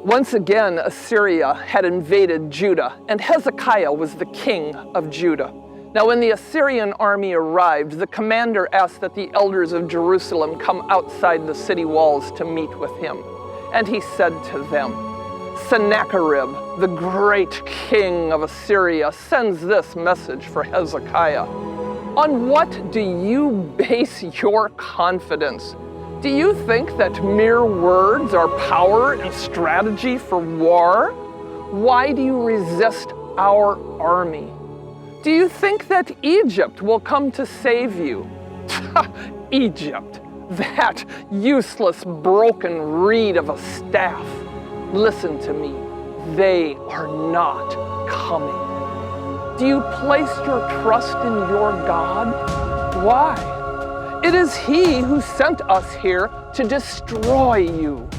Once again, Assyria had invaded Judah, and Hezekiah was the king of Judah. Now, when the Assyrian army arrived, the commander asked that the elders of Jerusalem come outside the city walls to meet with him. And he said to them, Sennacherib, the great king of Assyria, sends this message for Hezekiah. On what do you base your confidence? Do you think that mere words are power and strategy for war? Why do you resist our army? Do you think that Egypt will come to save you? Egypt, that useless broken reed of a staff. Listen to me, they are not coming. Do you place your trust in your God? Why? It is He who sent us here to destroy you.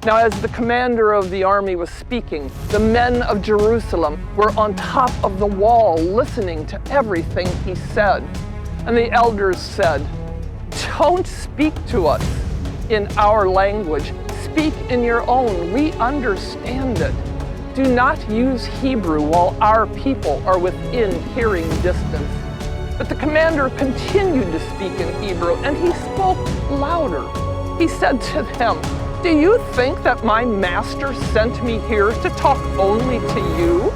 Now, as the commander of the army was speaking, the men of Jerusalem were on top of the wall listening to everything he said. And the elders said, Don't speak to us in our language. Speak in your own. We understand it. Do not use Hebrew while our people are within hearing distance. But the commander continued to speak in Hebrew, and he spoke louder. He said to them, Do you think that my master sent me here to talk only to you,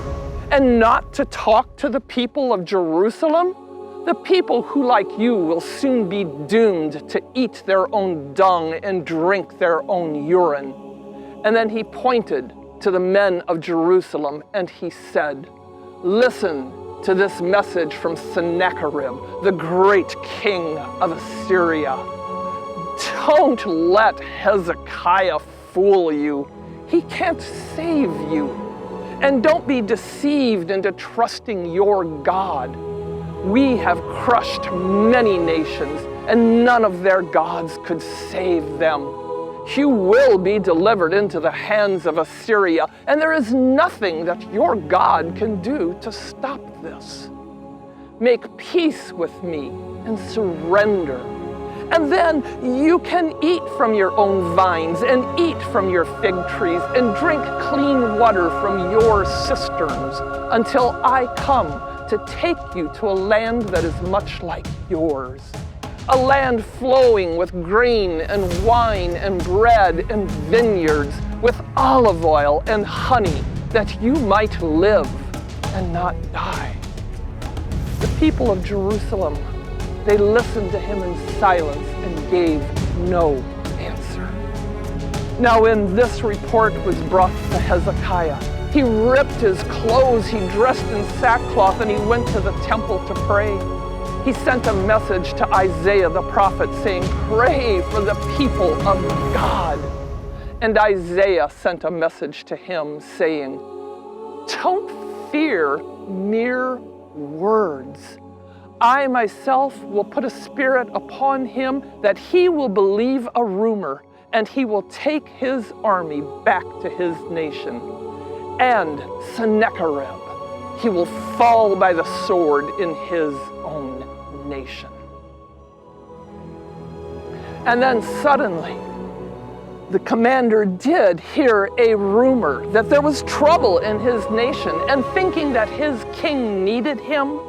and not to talk to the people of Jerusalem? The people who, like you, will soon be doomed to eat their own dung and drink their own urine. And then he pointed to the men of Jerusalem, and he said, Listen to this message from Sennacherib, the great king of Assyria. Don't let Hezekiah fool you. He can't save you. And don't be deceived into trusting your God. We have crushed many nations, and none of their gods could save them. You will be delivered into the hands of Assyria, and there is nothing that your God can do to stop this. Make peace with me and surrender. And then you can eat from your own vines and eat from your fig trees and drink clean water from your cisterns until I come to take you to a land that is much like yours. A land flowing with grain and wine and bread and vineyards, with olive oil and honey, that you might live and not die. The people of Jerusalem, they listened to him in silence and gave no answer. Now when this report was brought to Hezekiah, he ripped his clothes, he dressed in sackcloth, and he went to the temple to pray. He sent a message to Isaiah the prophet saying, Pray for the people of God. And Isaiah sent a message to him saying, Don't fear mere words. I myself will put a spirit upon him that he will believe a rumor, and he will take his army back to his nation. And Sennacherib, he will fall by the sword in his own nation. And then suddenly, the commander did hear a rumor that there was trouble in his nation, and thinking that his king needed him,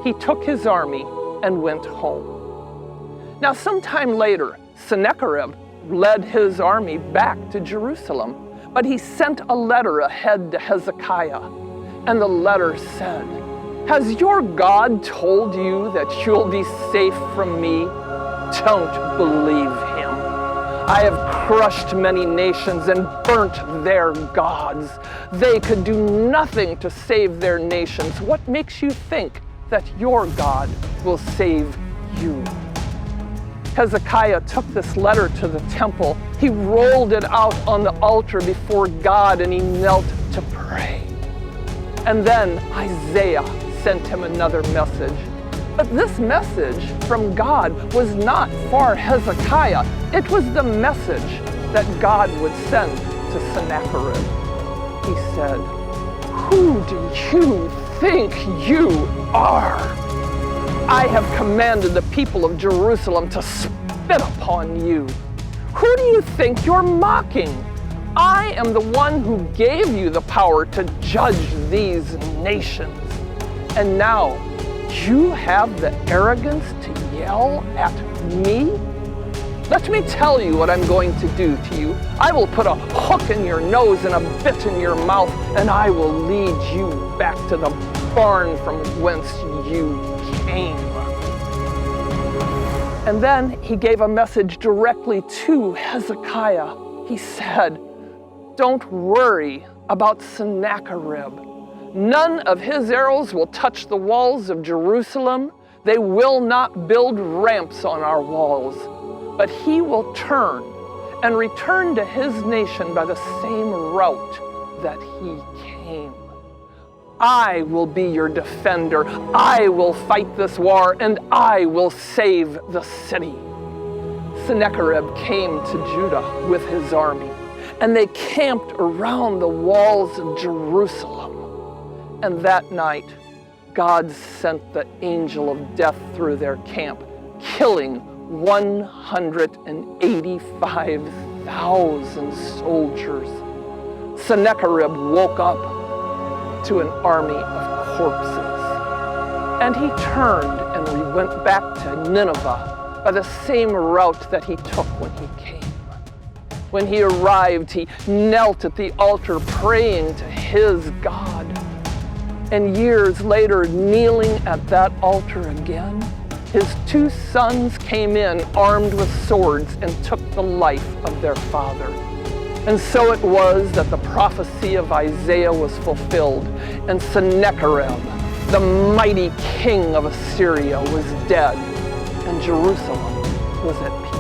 he took his army and went home. Now, sometime later, Sennacherib led his army back to Jerusalem, but he sent a letter ahead to Hezekiah, and the letter said, Has your God told you that you'll be safe from me? Don't believe him. I have crushed many nations and burnt their gods. They could do nothing to save their nations. What makes you think that your God will save you? Hezekiah took this letter to the temple. He rolled it out on the altar before God, and he knelt to pray. And then Isaiah sent him another message. But this message from God was not for Hezekiah. It was the message that God would send to Sennacherib. He said, Who do you think you are? I have commanded the people of Jerusalem to spit upon you. Who do you think you're mocking? I am the one who gave you the power to judge these nations. And now you have the arrogance to yell at me? Let me tell you what I'm going to do to you. I will put a hook in your nose and a bit in your mouth, and I will lead you back to the barn from whence you came. And then he gave a message directly to Hezekiah. He said, don't worry about Sennacherib. None of his arrows will touch the walls of Jerusalem. They will not build ramps on our walls. But he will turn and return to his nation by the same route that he came. I will be your defender. I will fight this war, and I will save the city. Sennacherib came to Judah with his army, and they camped around the walls of Jerusalem. And that night, God sent the angel of death through their camp, killing 185,000 soldiers. Sennacherib woke up to an army of corpses. And he turned and went back to Nineveh by the same route that he took when he came. When he arrived, he knelt at the altar praying to his God. And years later, kneeling at that altar again, his two sons came in armed with swords and took the life of their father. And so it was that the prophecy of Isaiah was fulfilled, and Sennacherib, the mighty king of Assyria, was dead, and Jerusalem was at peace.